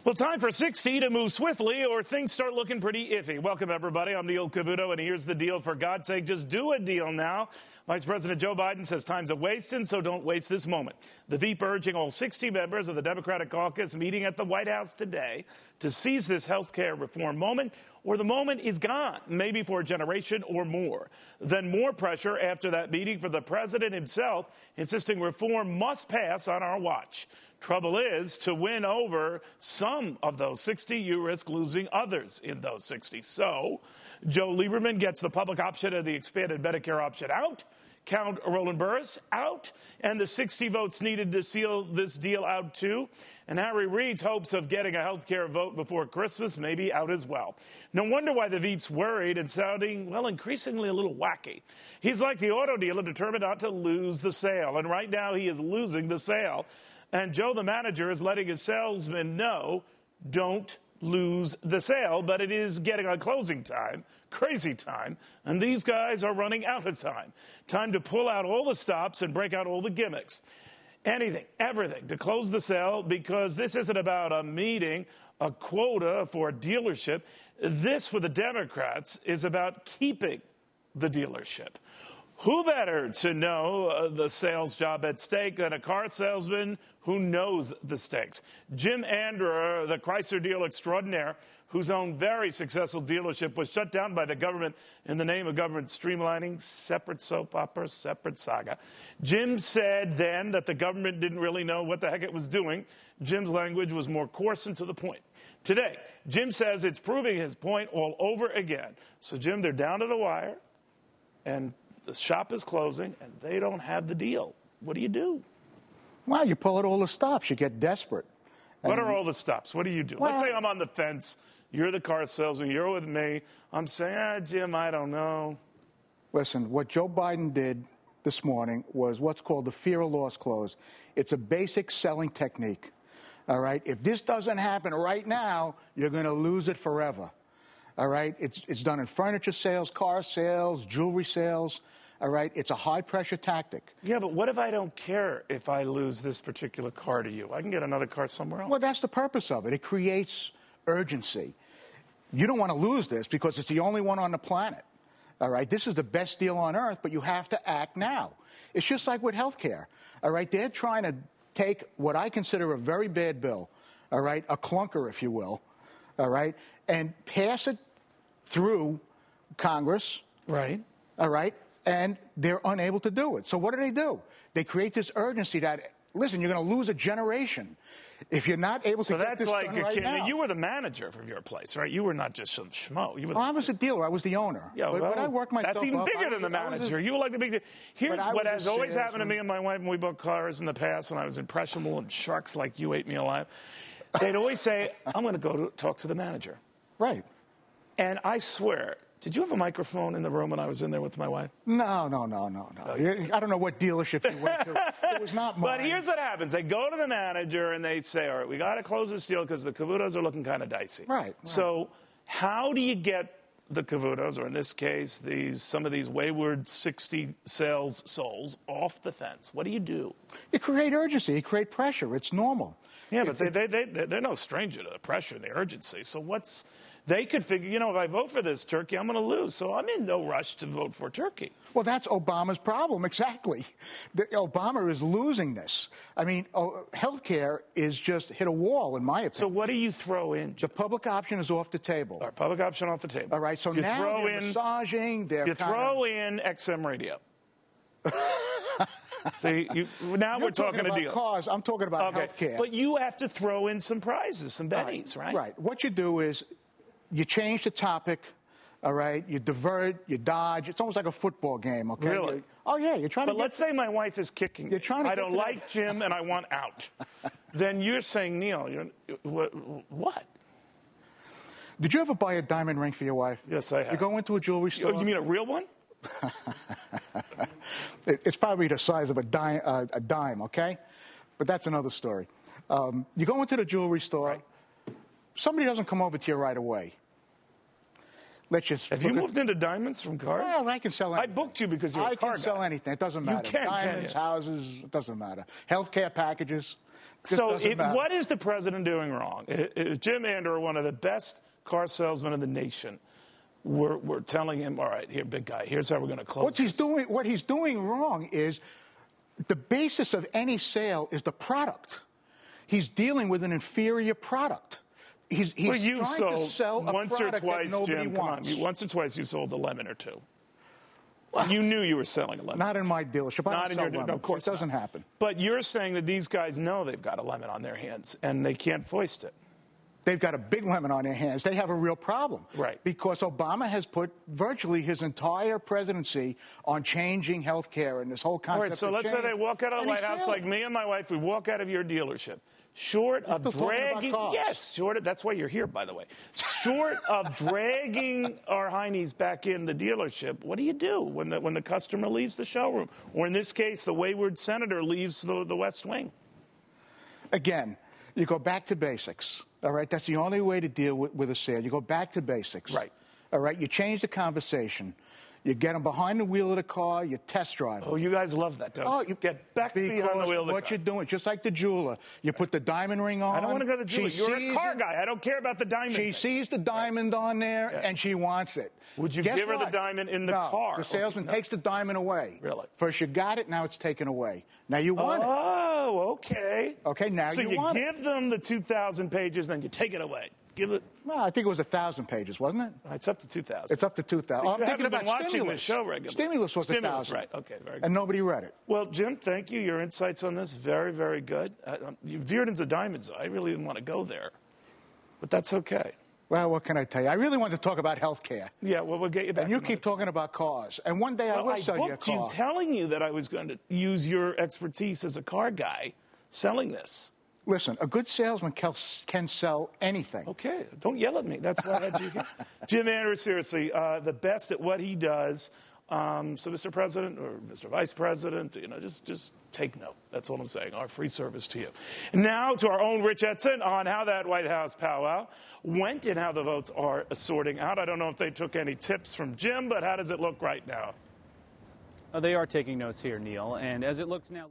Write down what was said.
Well, time for 60 to move swiftly or things start looking pretty iffy. Welcome, everybody. I'm Neil Cavuto, and here's the deal. For God's sake, just do a deal now. Vice President Joe Biden says time's a wasting, so don't waste this moment. The VP urging all 60 members of the Democratic caucus meeting at the White House today to seize this health care reform moment, or the moment is gone, maybe for a generation or more. Then more pressure after that meeting for the president himself, insisting reform must pass on our watch. Trouble is, to win over some of those 60, you risk losing others in those 60. So, Joe Lieberman gets the public option of the expanded Medicare option out, Count Roland Burris out, and the 60 votes needed to seal this deal out too. And Harry Reid's hopes of getting a health care vote before Christmas may be out as well. No wonder why the VP's worried and sounding, well, increasingly a little wacky. He's like the auto dealer determined not to lose the sale, and right now he is losing the sale. And Joe, the manager, is letting his salesman know, don't lose the sale, but it is getting on closing time, crazy time, and these guys are running out of time. Time to pull out all the stops and break out all the gimmicks. Anything, everything to close the sale, because this isn't about a meeting, a quota for a dealership. This, for the Democrats, is about keeping the dealership. Who better to know the sales job at stake than a car salesman who knows the stakes? Jim Anderer, the Chrysler dealer extraordinaire, whose own very successful dealership was shut down by the government in the name of government streamlining, separate soap opera, separate saga. Jim said then that the government didn't really know what the heck it was doing. Jim's language was more coarse and to the point. Today, Jim says it's proving his point all over again. So, Jim, they're down to the wire, and the shop is closing, and they don't have the deal. What do you do? Well, you pull out all the stops. You get desperate. What are all the stops? What do you do? Well, let's say I'm on the fence. You're the car salesman. You're with me. I'm saying, Jim, I don't know. Listen, what Joe Biden did this morning was what's called the fear of loss clause. It's a basic selling technique. All right? If this doesn't happen right now, you're going to lose it forever. All right? It's done in furniture sales, car sales, jewelry sales. All right? It's a high-pressure tactic. Yeah, but what if I don't care if I lose this particular car to you? I can get another car somewhere else. Well, that's the purpose of it. It creates urgency. You don't want to lose this because it's the only one on the planet. All right? This is the best deal on earth, but you have to act now. It's just like with health care. All right? They're trying to take what I consider a very bad bill, all right, a clunker, if you will, all right, and pass it through Congress. Right. All right. And they're unable to do it. So what do? They create this urgency that, listen, you're going to lose a generation if you're not able to get this done right now. You were the manager for your place, right? You were not just some schmo. I was a dealer. I was the owner. Yeah, but I worked myself up. That's even bigger than the manager. You were like the big deal. Here's what has always happened to me and my wife when we bought cars in the past when I was impressionable and sharks like you ate me alive. They'd always say, I'm going to go talk to the manager. Right. And I swear, did you have a microphone in the room when I was in there with my wife? No. I don't know what dealership you went to. It was not mine. But here's what happens. They go to the manager and they say, all right, we got to close this deal because the Cavutos are looking kind of dicey. Right. So how do you get the Cavutos, or in this case, some of these wayward 60 sales souls, off the fence? What do? You create urgency. You create pressure. It's normal. Yeah, but they're no stranger to the pressure and the urgency. So they could figure, if I vote for this turkey, I'm going to lose. So I'm in no rush to vote for Turkey. Well, that's Obama's problem, exactly. Obama is losing this. I mean, health care is just hit a wall, in my opinion. So what do you throw in? The public option is off the table. All right, public option off the table. All right, so now they're massaging. You throw in XM radio. See, now we're talking a deal. Cars, I'm talking about health care. But you have to throw in some prizes, some bennies, right? Right. What you do is you change the topic, all right? You divert, you dodge. It's almost like a football game, okay? Really? You're trying to But let's say my wife is kicking me. I don't like Jim and I want out. Then you're saying, Neil, what? Did you ever buy a diamond ring for your wife? Yes, I have. You go into a jewelry store. You mean a real one? It's probably the size of a dime, okay? But that's another story. You go into the jewelry store. Right. Somebody doesn't come over to you right away. Let's just. Have you moved into diamonds from cars? Well, I can sell anything. I booked you because you're a car guy. I can sell anything. It doesn't matter. You can, Diamonds, houses, it doesn't matter. Healthcare packages. So what is the president doing wrong? Jim Anderer, one of the best car salesmen in the nation, we're telling him, all right, here, big guy, here's how we're going to close What he's doing wrong is the basis of any sale is the product. He's dealing with an inferior product. He's well, you trying sold to sell a once or product twice, that nobody Jim. wants. Come on, once or twice you sold a lemon or two. Well, you knew you were selling a lemon. Not in my dealership. Not in your dealership. Of course, it doesn't happen. But you're saying that these guys know they've got a lemon on their hands and they can't foist it. They've got a big lemon on their hands. They have a real problem. Right. Because Obama has put virtually his entire presidency on changing health care and this whole concept. All right, so let's say they walk out of the White House like me and my wife. We walk out of your dealership. Short of dragging, yes, short of, that's why you're here, by the way. Short of dragging our heinies back in the dealership, what do you do when the customer leaves the showroom? Or in this case, the wayward senator leaves the West Wing? Again, you go back to basics, all right? That's the only way to deal with a sale. You go back to basics. Right. All right? You change the conversation. You get them behind the wheel of the car, you test drive them. Oh, you guys love that, don't you? You get back behind the wheel of the car. What you're doing, just like the jeweler, you put the diamond ring on. I don't want to go to the jeweler. You're a car guy. I don't care about the diamond. She sees the diamond on there, and she wants it. Would you give her the diamond in the car? The salesman takes the diamond away. Really? First you got it, now it's taken away. Now you want it. Oh, okay. Okay, now you want it. So you give them the 2,000 pages, then you take it away. Give it. Well, I think it was 1,000 pages, wasn't it? It's up to 2,000. It's up to 2,000. So I'm thinking about watching the show regularly. Stimulus was 1,000. Right. Okay. Very good. And nobody read it. Well, Jim, thank you. Your insights on this, very, very good. You veered into diamonds. I really didn't want to go there, but that's okay. Well, what can I tell you? I really wanted to talk about health care. Yeah, well, we'll get you back. And you keep talking about cars. And one day I will sell you a car. I booked you telling you that I was going to use your expertise as a car guy selling this. Listen, a good salesman can sell anything. Okay, don't yell at me. That's why I had you here. Jim Anderer, seriously, the best at what he does. So, Mr. President or Mr. Vice President, just take note. That's all I'm saying. Our free service to you. And now to our own Rich Edson on how that White House powwow went and how the votes are sorting out. I don't know if they took any tips from Jim, but how does it look right now? They are taking notes here, Neil. And as it looks now...